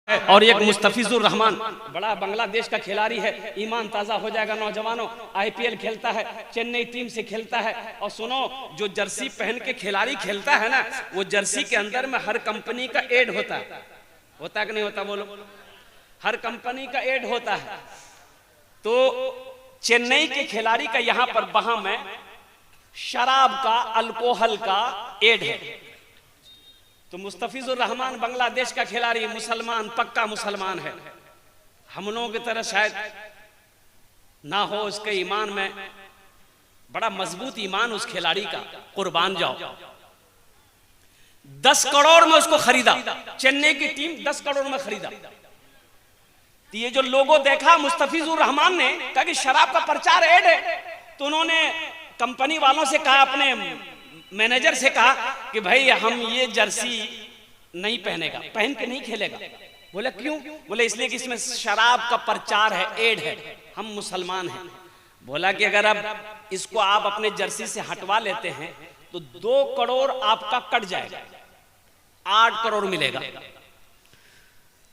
और एक मुस्तफिजुर रहमान बड़ा बांग्लादेश का खिलाड़ी है, ईमान ताज़ा हो जाएगा नौजवानों। आईपीएल खेलता है, चेन्नई टीम से खेलता है। और सुनो, जो जर्सी पहन के खिलाड़ी खेलता है ना, वो जर्सी के अंदर में हर कंपनी का एड होता है। होता कि नहीं होता बोलो? हर कंपनी का एड होता है। तो चेन्नई के खिलाड़ी का यहाँ पर वहां में शराब का, अल्कोहल का एड है। तो मुस्तफिजुर रहमान बांग्लादेश का खिलाड़ी मुसलमान, पक्का मुसलमान है। हम लोगों की तरह शायद ना हो उसके ईमान में, बड़ा मजबूत ईमान उस खिलाड़ी का, कुर्बान जाओ। 10 करोड़ में उसको खरीदा, चेन्नई की टीम 10 करोड़ में खरीदा। तो ये जो लोगों देखा मुस्तफिजुर रहमान ने कहा कि शराब का प्रचार ऐड है, तो उन्होंने कंपनी वालों से कहा, अपने मैनेजर से कहा कि भाई हम ये जर्सी नहीं पहनेगा, पहन के नहीं खेलेगा। बोले क्यों? बोले इसलिए कि इसमें शराब का प्रचार है, एड है, हम मुसलमान हैं। बोला कि अगर अब इसको आप अपने जर्सी से हटवा लेते हैं तो 2 करोड़ आपका कट जाएगा, 8 करोड़ मिलेगा।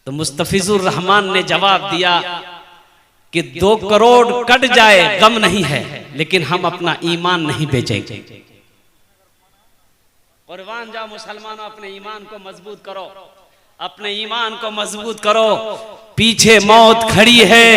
तो मुस्तफिजुर रहमान ने जवाब दिया कि 2 करोड़ कट जाए गम नहीं है, लेकिन हम अपना ईमान नहीं बेचेंगे। कुर्बान जाओ मुसलमानों, अपने ईमान को मजबूत करो, अपने ईमान को मजबूत करो। पीछे मौत खड़ी है,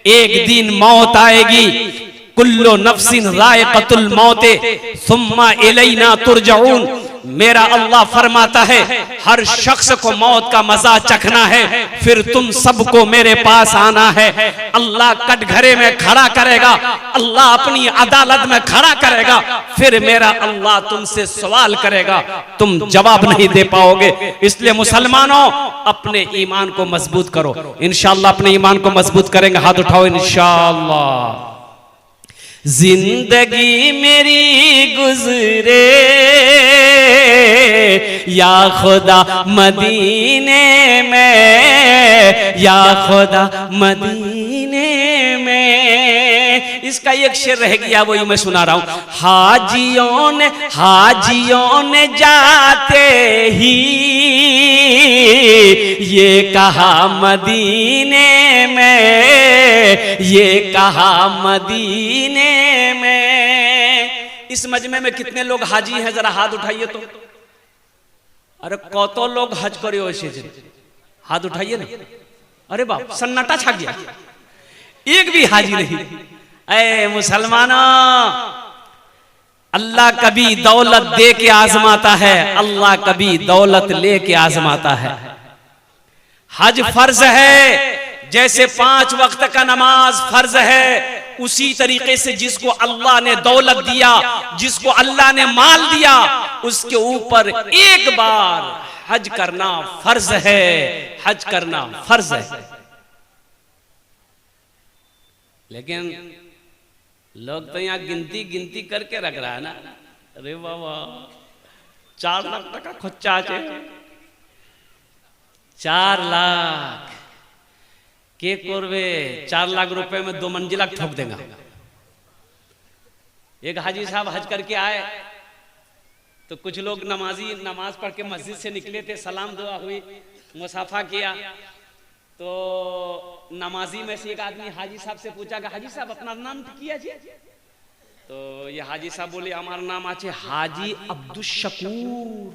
एक दिन मौत आएगी। कुल्लो नफ्सिन रायक़तुल मौते सुम्मा इलैना तुरजऊन। मेरा अल्लाह फरमाता है, हर शख्स को मौत का मजा चखना है, फिर तुम सबको मेरे पास आना है। अल्लाह कटघरे में खड़ा करेगा, अल्लाह अपनी अदालत में खड़ा करेगा, फिर मेरा अल्लाह तुमसे सवाल करेगा, तुम जवाब नहीं दे पाओगे। इसलिए मुसलमानों, अपने ईमान को मजबूत करो। इंशाअल्लाह अपने ईमान को मजबूत करेंगे। हाथ उठाओ इंशाअल्लाह। जिंदगी मेरी गुजरे या खुदा मदीने में, या खुदा मदीने में। इसका एक शेर रह गया, वही मैं सुना रहा हूं। हाजियों ने जाते ही ये कहा मदीने में, ये कहा मदीने में। इस मजमे में कितने लोग हाजी हैं, जरा हाथ उठाइए तो। अरे कतो लोग हज करो ऐसे, हाथ उठाइए ना। अरे बाप, सन्नाटा छा गया, एक भी हाजी नहीं। ऐ मुसलमानों, अल्लाह कभी दौलत दे के आजमाता है, अल्लाह कभी दौलत ले के आजमाता है। हज फर्ज है, जैसे 5 वक्त का नमाज फर्ज है, उसी तरीके से जिसको अल्लाह ने दौलत दिया, जिसको अल्लाह ने माल दिया, उसके ऊपर एक बार हज करना फर्ज है, हज करना फर्ज है। लेकिन लोग तो यहाँ गिनती करके रख रहा है ना। अरे बाबा, 4 लाख टका खर्चा है, 4 लाख के करवे, 4 लाख रुपए में 2 मंजिला ठोक देगा। एक हाजी साहब हज करके आए, तो कुछ लोग नमाजी नमाज पढ़ के मस्जिद से निकले थे, सलाम दुआ हुई, मुसाफा किया। तो नमाजी में से एक आदमी हाजी साहब से पूछा कि हाजी साहब अपना नाम किया जी? तो ये हाजी साहब बोले, हमारा नाम आछे हाजी अब्दुल शकूर।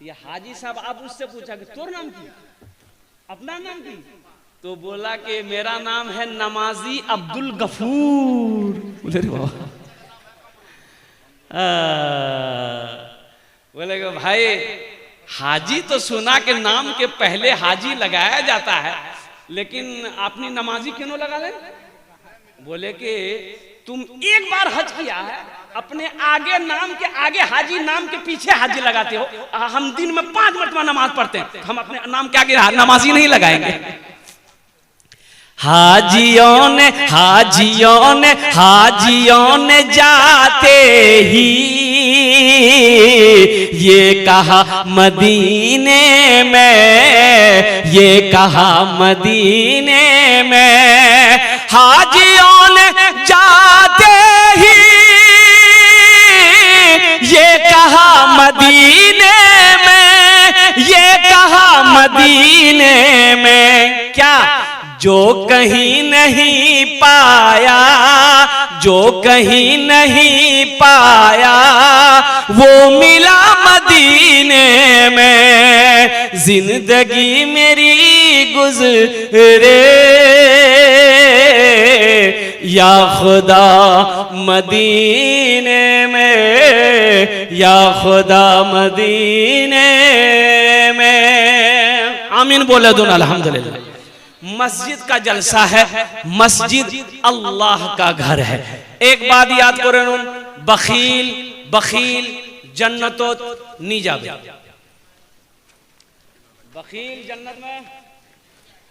ये हाजी साहब आप उससे पूछा कि तोर नाम की, अपना नाम की? तो बोला कि मेरा नाम है नमाजी अब्दुल गफूर। बोले कि भाई, हाजी तो सुना के नाम के पहले हाजी लगाया जाता है, लेकिन अपनी नमाजी क्यों लगा ले? बोले कि तुम एक बार हज किया है, अपने आगे नाम के आगे हाजी, नाम के पीछे हाजी लगाते हो। हम दिन में 5 मरतबा नमाज पढ़ते हैं, हम अपने नाम के आगे नमाजी नहीं लगाएंगे। हाजियों ने जाते ही ये कहा मदीने में, ये कहा मदीने में। हाजियों ने जाते ही ये कहा मदीने में, मदीने में, क्या जो कहीं नहीं पाया, जो कहीं नहीं पाया वो मिला मदीने में। जिंदगी मेरी गुजरे या खुदा मदीने में, या खुदा मदीने में। आमीन बोले दून अल्हम्दुलिल्लाह। मस्जिद का जलसा है, मस्जिद अल्लाह का घर है। एक बात याद करो, बखील बखील जन्नतो नहीं जावे। बखील जन्नत में,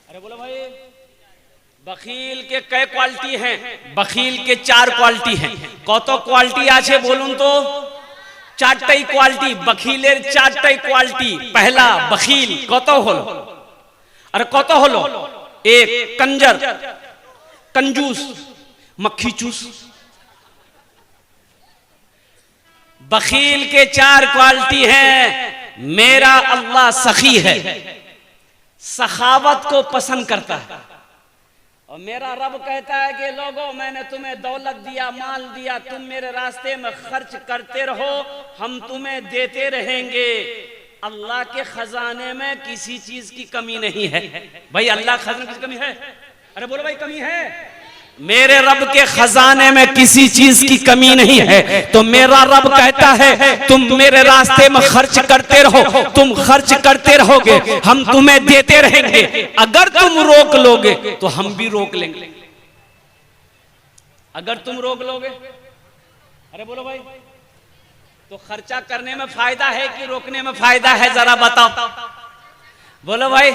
अरे बोलो भाई, बखील के कई क्वालिटी हैं? बखील के 4 क्वालिटी हैं। कत क्वालिटी आछे बोलून तो? 4टाई क्वालिटी, बखीलेर 4टाई क्वालिटी। पहला बखील कत हलो? अरे कत हलो? 1 कंजर, कंजूस, मक्खी चूस। बखील के 4 क्वालिटी हैं। मेरा अल्लाह सखी है, सखावत को पसंद करता है। और मेरा रब कहता है कि लोगों, मैंने तुम्हें दौलत दिया, माल दिया, तुम मेरे रास्ते में खर्च करते रहो, हम तुम्हें देते रहेंगे। अल्लाह के खजाने में किसी चीज की कमी नहीं है। भाई अल्लाह के खजाने की कमी है? अरे बोलो भाई, कमी है? मेरे रब के खजाने में किसी चीज की कमी नहीं है। तो मेरा रब कहता है तुम मेरे रास्ते में खर्च करते रहो, तुम खर्च करते रहोगे, हम तुम्हें देते रहेंगे। अगर तुम रोक लोगे तो हम भी रोक लेंगे। अगर तुम रोक लोगे, अरे बोलो भाई, तो खर्चा करने में फायदा है कि रोकने में फायदा है? जरा बताओ, बोलो भाई।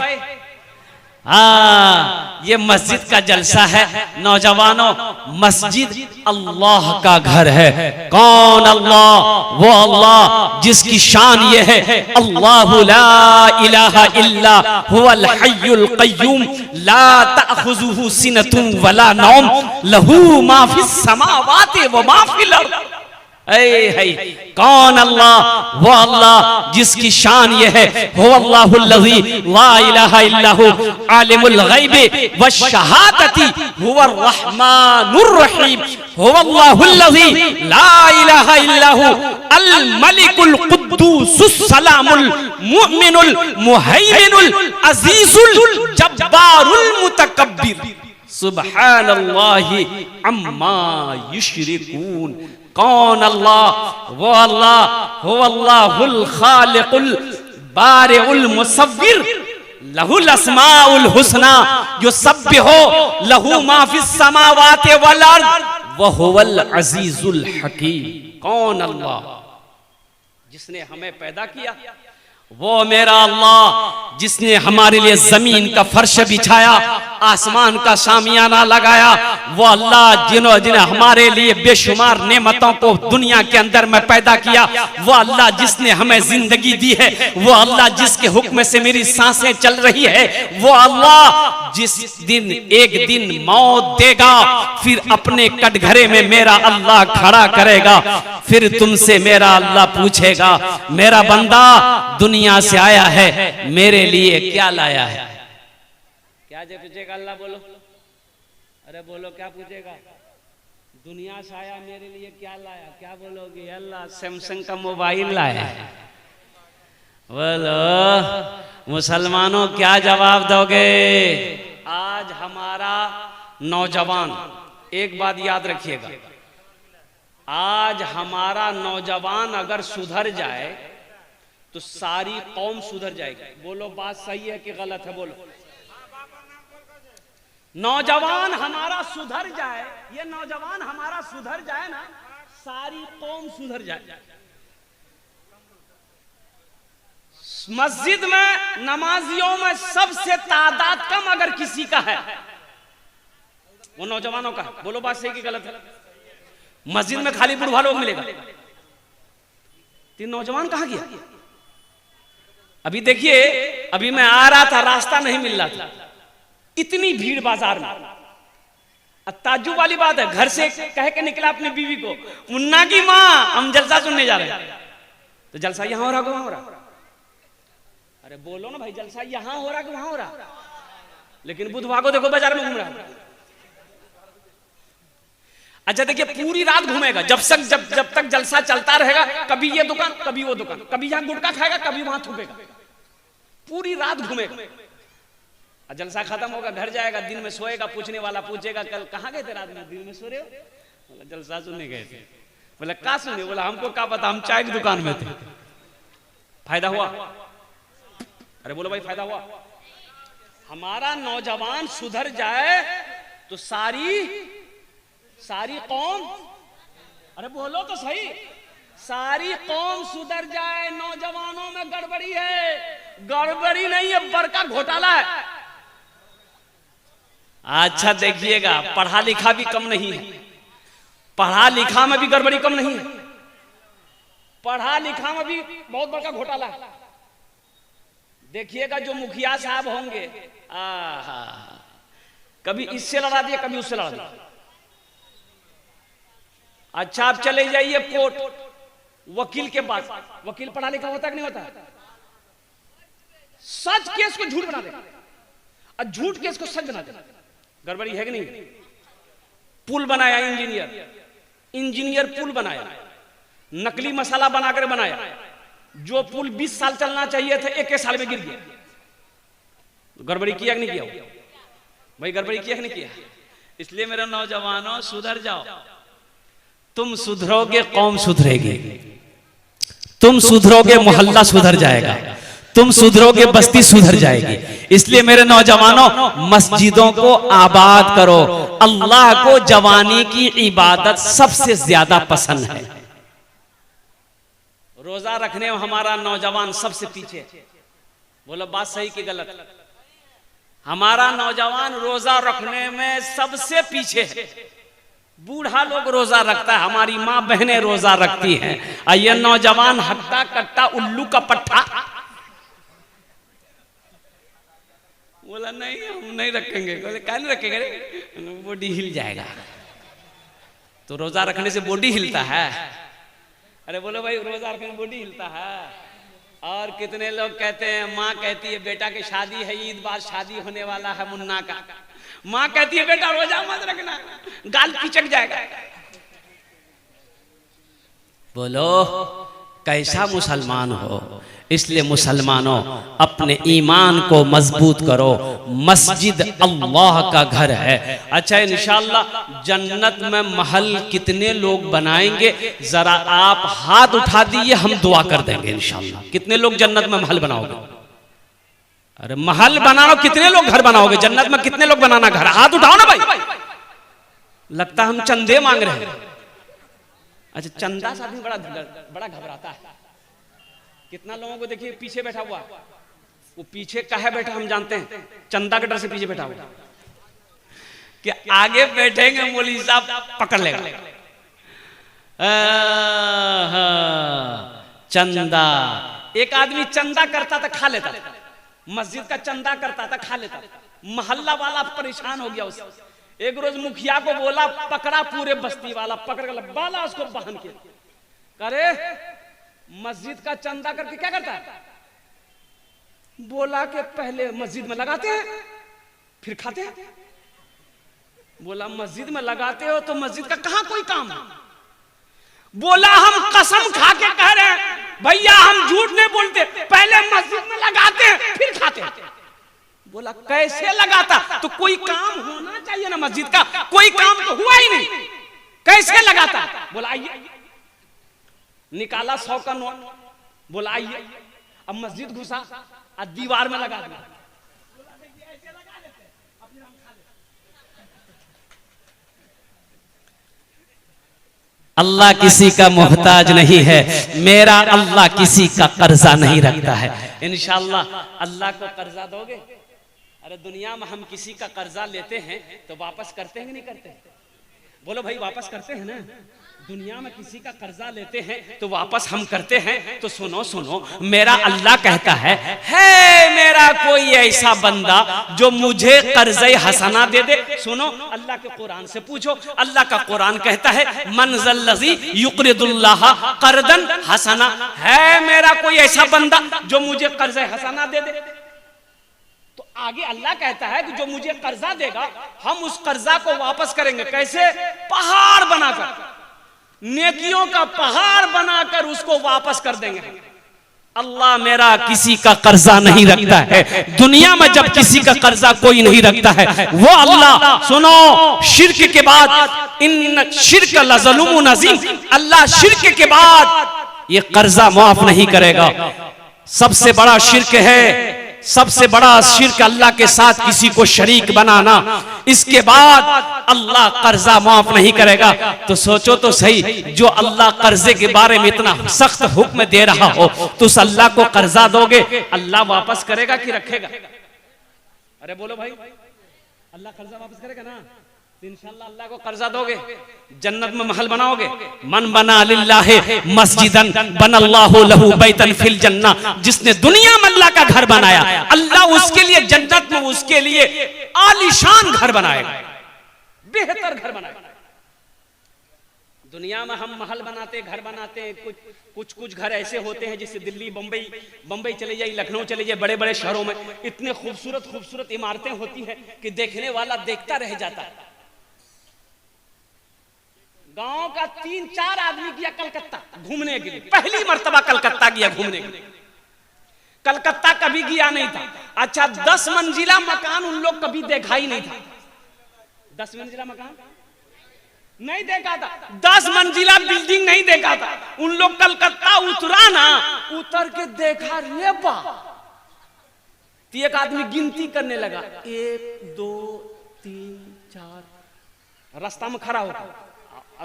हाँ, ये मस्जिद का जलसा है। नौजवानों, मस्जिद अल्लाह का घर है। कौन अल्लाह? वो अल्लाह जिसकी शान ये है, अल्लाहु ला इलाहा इल्ला हुवल हय्युल क़य्यूम ला तअख़ुज़ुहु सिनतुन वला नौम लहू मा फ़िस समावाति व मा फ़िल अर्ज़। कौन अल्लाह? वो अल्लाह जिसकी शान ये है, हुवा अल्लाहुल्लज़ी ला इलाहा इल्ला हु आलिमुल ग़ैबि वश्शहादति हुवर रहमानुर रहीम। हुवा अल्लाहुल्लज़ी ला इलाहा इल्ला हु अल मलिकुल कुद्दूसुस सलामुल मुमिनुल मुहैमिनुल अज़ीज़ुल जब्बारुल मुतकब्बिर सुब्हानल्लाहि अम्मा युश्रिकून। कौन अल्लाह? वो अल्लाह, हो अल्लाहुल खालिकुल बारिउल मुसव्विर लहुल अस्माउल हुस्ना युसब्बिहु लहू मा फिस समावाति वल अर्द व हुवल अजीजुल हकीम। कौन अल्लाह? जिसने हमें पैदा किया, वो मेरा अल्लाह जिसने हमारे लिए जमीन का फर्श बिछाया, आसमान का शामियाना लगाया। वो अल्लाह जिन्होंने हमारे लिए बेशुमार नेमतों को दुनिया के अंदर में पैदा किया। वो अल्लाह जिसने हमें जिंदगी दी है। वो अल्लाह जिसके हुक्म से मेरी सांसें चल रही है। वो अल्लाह जिस दिन एक दिन मौत देगा, फिर अपने कटघरे में मेरा अल्लाह खड़ा करेगा। फिर तुमसे मेरा अल्लाह पूछेगा, मेरा बंदा दुनिया से आया है, मेरे लिए क्या लाया है? क्या जो पूछेगा अल्लाह? बोलो, अरे बोलो, क्या पूछेगा? दुनिया से आया, मेरे लिए क्या लाया? क्या बोलोगे? अल्लाह सैमसंग का मोबाइल लाया है। बोलो मुसलमानों, क्या जवाब दोगे? आज हमारा नौजवान, एक बात याद रखिएगा, आज हमारा नौजवान अगर सुधर जाए तो सारी कौम सुधर जाएगी। बोलो बात सही है कि गलत है? बोलो। नौजवान हमारा सुधर जाए, ये नौजवान हमारा सुधर जाए ना, सारी कौम सुधर जाए। मस्जिद में नमाजियों में सबसे तादाद कम अगर किसी का है, वो नौजवानों का। बोलो बात सही कि गलत है? मस्जिद में खाली बुढ़वा लोग मिलेगा, तीन नौजवान कहां गया? अभी देखिए, अभी मैं आ रहा था, रास्ता नहीं मिल रहा था, इतनी भीड़ बाजार में। ताज्जुब वाली बात है, घर से कह के निकला अपनी बीवी को, मुन्ना की माँ हम जलसा सुनने जा रहे हैं। तो जलसा यहां हो रहा, वहां हो रहा। अरे बोलो ना भाई, जलसा यहाँ हो रहा कि वहां हो रहा? लेकिन बुधवार को देखो बाजार में घूम रहा। अच्छा देखिए, पूरी रात घूमेगा जब तक जलसा चलता रहेगा। कभी ये दुकान, कभी वो दुकान, कभी यहाँ गुटखा खाएगा, कभी वहां थूकेगा, पूरी रात घूमेगा। जलसा खत्म होगा, घर जाएगा, दिन में सोएगा, पूछने वाला पूछेगा कल कहाँ गए थे रात में? दिन में सो रहे हो? बोला जलसा सुनने गए थे। बोला का सुने? बोला हमको क्या पता, हम चाय की दुकान में थे। फायदा हुआ? अरे बोलो भाई, फायदा हुआ? हमारा नौजवान सुधर जाए तो सारी कौम, अरे बोलो तो सही, सारी कौम सुधर जाए। नौजवानों में गड़बड़ी है, गड़बड़ी नहीं है, बड़का घोटाला है। अच्छा देखिएगा, पढ़ा लिखा भी कम नहीं है, पढ़ा लिखा में भी गड़बड़ी कम नहीं है, पढ़ा लिखा में भी बहुत बड़ा घोटाला है। देखिएगा जो मुखिया साहब होंगे, कभी इससे लड़ा दिया, कभी उससे लड़ा दिया। अच्छा आप चले जाइए कोर्ट, वकील के पास, वकील पढ़ा लिखा होता कि नहीं होता? सच केस को झूठ बना देगा और झूठ केस को सच बना देगा। गड़बड़ी है कि नहीं? पुल बनाया इंजीनियर पुल बनाया, नकली मसाला बनाकर बनाया। जो पुल 20 साल चलना चाहिए थे 1 साल में गिर गया। गड़बड़ी किया कि नहीं किया भाई? गड़बड़ी किया कि नहीं किया? इसलिए मेरे नौजवानों, सुधर जाओ। तुम सुधरोगे, कौम सुधरेगी। तुम सुधरोगे, मोहल्ला सुधर जाएगा। तुम सुधरोगे, बस्ती सुधर जाएगी। इसलिए मेरे नौजवानों, मस्जिदों को आबाद करो। अल्लाह को जवानी की इबादत सबसे ज्यादा पसंद है। रोजा रखने में हमारा नौजवान सबसे पीछे। बोलो बात सही कि गलत? हमारा नौजवान रोजा रखने में सबसे पीछे है। बूढ़ा लोग रोजा रखता है, हमारी माँ बहनें रोजा रखती हैं, और ये नौजवान हट्टा कट्टा उल्लू का पट्टा। बोला नहीं हम नहीं रखेंगे। बोले क्या नहीं रखेंगे? बॉडी हिल जाएगा। तो रोजा रखने से बॉडी हिलता है? अरे बोलो भाई, रोजा रखने से बॉडी हिलता है। और कितने लोग कहते हैं, माँ कहती है बेटा की शादी है, ईद बाद शादी होने वाला है मुन्ना का, माँ कहती है बेटा रोजा मत रखना, गाल पिचक जाएगा। बोलो कैसा मुसलमान हो? इसलिए मुसलमानों, अपने ईमान को मजबूत करो। मस्जिद अल्लाह का घर है। अच्छा इंशाअल्लाह जन्नत में महल कितने लोग बनाएंगे, जरा आप हाथ उठा दीजिए, हम दुआ कर देंगे इंशाअल्लाह। कितने लोग जन्नत में महल बनाओगे? अरे महल बनाओ, कितने लोग घर बनाओगे जन्नत में? कितने लोग बनाना घर? हाथ उठाओ ना भाई। लगता हम चंदे मांग रहे हैं। अच्छा चंदा से आदमी बड़ा घबराता है। कितना लोगों को देखिए पीछे बैठा हुआ, वो पीछे काहे बैठा हम जानते हैं, चंदा के डर से पीछे बैठा हुआ कि आगे बैठेंगे मौलवी साहब पकड़ लेगा। चंदा, एक आदमी चंदा करता था खा लेता था, मस्जिद का चंदा करता था खा लेता था, मोहल्ला वाला परेशान हो गया उससे। एक रोज मुखिया को बोला, पकड़ा, पूरे बस्ती वाला पकड़ कर बाला उसको बहन के, करे मस्जिद का चंदा करके क्या करता है? बोला कि पहले मस्जिद में लगाते हैं फिर खाते हैं। बोला मस्जिद में लगाते हो तो मस्जिद का कहां कोई काम है? बोला हम कसम खा के कह रहे हैं भैया, हम झूठ नहीं बोलते, पहले मस्जिद में लगाते हैं फिर खाते हैं। बोला कैसे लगाता? तो कोई काम होना चाहिए ना मस्जिद का, कोई काम तो हुआ ही नहीं, कैसे लगाता? बोला आइए, निकाला 100 का नोट, बोला आइए, अब मस्जिद घुसा और दीवार में लगा दिया। अल्लाह किसी का मोहताज नहीं है, मेरा अल्लाह किसी का कर्जा नहीं रखता है। इंशाअल्लाह अल्लाह को कर्जा दोगे? अरे दुनिया में हम किसी का कर्जा लेते हैं तो वापस करते हैं कि नहीं करते? बोलो भाई वापस करते हैं ना? दुनिया में किसी का कर्जा लेते हैं तो वापस हम करते हैं। तो सुनो सुनो, मेरा अल्लाह कहता है मेरा कोई ऐसा बंदा जो मुझे कर्ज़े हसना दे दे। सुनो, अल्लाह के कुरान से पूछो, अल्लाह का कुरान कहता है मन ज़ल्लज़ी युक़रिदुल्लाह क़र्दन हसना, है मेरा कोई ऐसा बंदा जो मुझे कर्ज़े हसना दे दे। तो आगे अल्लाह कहता है कि जो मुझे कर्जा देगा हम उस कर्जा को वापस करेंगे। कैसे? पहाड़ बनाकर, नेकियों का पहाड़ बनाकर उसको वापस कर देंगे। अल्लाह मेरा किसी का कर्जा नहीं रखता है। दुनिया में जब किसी का कर्जा कोई नहीं रखता है वो अल्लाह, सुनो, शिर्क के बाद इन शिर्क लज़लुमुन अज़ीम, अल्लाह शिर्क के बाद ये कर्जा माफ नहीं करेगा। सबसे बड़ा शिर्क है, सबसे बड़ा शिर्क अल्लाह के साथ किसी को शरीक बनाना। इसके बाद अल्लाह कर्जा माफ नहीं करेगा। तो सोचो तो सही, जो अल्लाह कर्जे के बारे में इतना सख्त हुक्म दे रहा हो तो उस अल्लाह को कर्जा दोगे, अल्लाह वापस करेगा कि रखेगा? अरे बोलो भाई, अल्लाह कर्जा वापस करेगा ना? तो इंशाअल्लाह अल्लाह को कर्जा दोगे, जन्नत में महल बनाओगे। मन बना लिल्लाहि मस्जिदन बनल्लाहु लहू बैतन फिल जन्ना, जिसने दुनिया में अल्लाह का घर बनाया, अल्लाह उसके लिए जन्नत में उसके लिए आलीशान घर बनाएगा, बेहतर घर बनाएगा। दुनिया में हम महल बनाते, घर बनाते हैं, कुछ घर ऐसे होते हैं जैसे दिल्ली, बम्बई चले जाइए, लखनऊ चले जाइए, बड़े बड़े शहरों में इतने खूबसूरत इमारतें होती हैं कि देखने वाला देखता रह जाता है। गांव का 3-4 आदमी गया कलकत्ता घूमने के लिए, पहली मर्तबा कलकत्ता गया घूमने के लिए। कलकत्ता कभी गया नहीं था। अच्छा, 10 मंजिला मकान उन लोग कभी देखा ही नहीं था। 10 मंजिला मकान नहीं देखा था, 10 मंजिला बिल्डिंग नहीं देखा था। उन लोग कलकत्ता उतरा ना, उतर के देखा, रे बा, तो एक आदमी गिनती करने लगा, 1 2 3 4, रास्ता में खड़ा होता,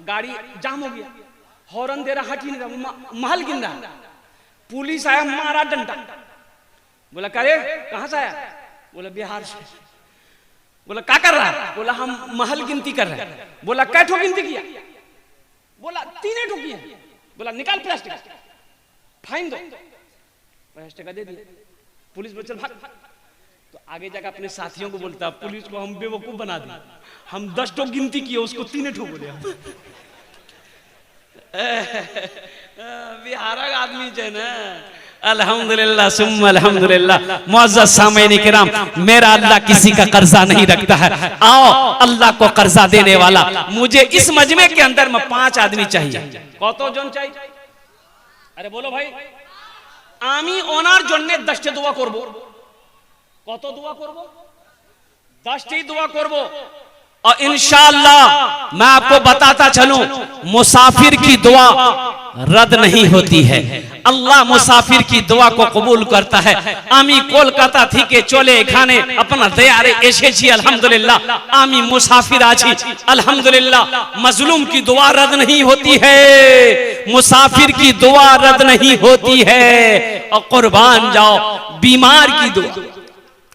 गाड़ी जाम हो गया, हॉर्न दे रहा, हट ही नहीं रहा, महल गिन रहा। पुलिस आया, मारा डंडा, बोला करे कहां से आया? बोला बिहार से। बोला क्या कर रहा है? बोला हम महल गिनती कर रहे हैं। बोला कै ठो गिनती किया? बोला 3 ठो किया। बोला निकाल प्लास्टिक, फाइन दो। प्लास्टिक दे दिया, पुलिस बोल चल भाग। तो आगे जाकर अपने साथियों को बोलता, पुलिस को हम बेवकूफ बना दिए, हम 10 ठो गिनती किए, उसको 3 ठो बोले। बिहार का आदमी जो है ना, अल्हम्दुलिल्लाह सुम्मा अल्हम्दुलिल्लाह। मुअज़्ज़ज़ सामईन किराम, मेरा अल्लाह किसी का कर्जा नहीं रखता है। आओ अल्लाह को कर्जा देने वाला, मुझे इस मजमे के अंदर में 5 आदमी चाहिए। कतो जन चाहिए? अरे बोलो भाई, आमी ओनार जन्ने 10 दुआ करबो। कतो दुआ करबो? 10 दुआ करबो। और इंशाअल्लाह मैं आपको बताता चलूं, मुसाफिर की दुआ रद्द नहीं होती है। अल्लाह मुसाफिर की दुआ को कबूल करता है। आमी कोलकाता थी के चले खाने अपना तैयारे ऐसे छी, अल्हम्दुलिल्लाह आमी मुसाफिर आछी, अल्हम्दुलिल्लाह। मजलूम की दुआ रद्द नहीं होती है, मुसाफिर की दुआ रद्द नहीं होती है। और कुर्बान जाओ, बीमार की दुआ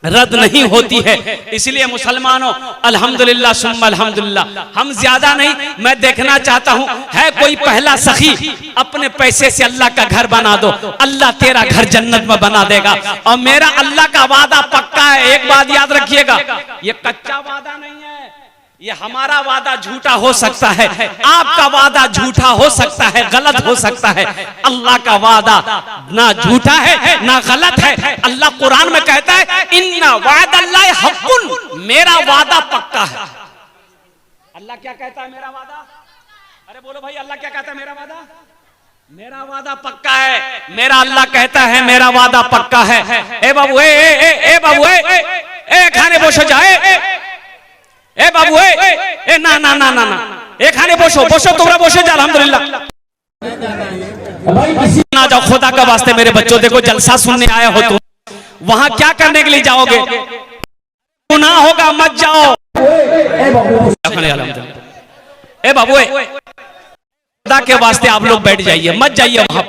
रद्द नहीं होती है। इसलिए मुसलमानों, अल्हम्दुलिल्लाह सुम्मा अल्हम्दुलिल्लाह, हम ज्यादा नहीं, मैं देखना चाहता हूं है कोई पहला सखी, अपने पैसे से अल्लाह का घर बना दो, अल्लाह तेरा घर जन्नत में बना देगा। और मेरा अल्लाह का वादा पक्का है। एक बात याद रखिएगा, ये कच्चा वादा नहीं है, ये हमारा वादा झूठा हो सकता है, आपका वादा झूठा हो सकता है, गलत हो सकता है। अल्लाह का वादा ना झूठा है ना गलत है। अल्लाह कुरान में कहता है इन्ना वादल्लाहि हक़्क़ुन, मेरा वादा पक्का है। अल्लाह क्या कहता है? मेरा वादा। अरे बोलो भाई, अल्लाह क्या कहता है? मेरा वादा, मेरा वादा पक्का है। मेरा अल्लाह कहता है मेरा वादा पक्का है। ए बाबू, ए बाबू, ए खाने बोशो जाए, ए बाबू, ए ना ना ना ना ना, ए खाने बोशो तोरा बोशो जा, अल्हम्दुलिल्लाह। ना जाओ, खुदा का वास्ते मेरे बच्चों, देखो जलसा सुनने आया हो तुम, वहां क्या करने के लिए जाओगे? गुनाह होगा, मत जाओ। ए बाबू, खुदा के वास्ते आप लोग बैठ जाइए, मत जाइए वहां।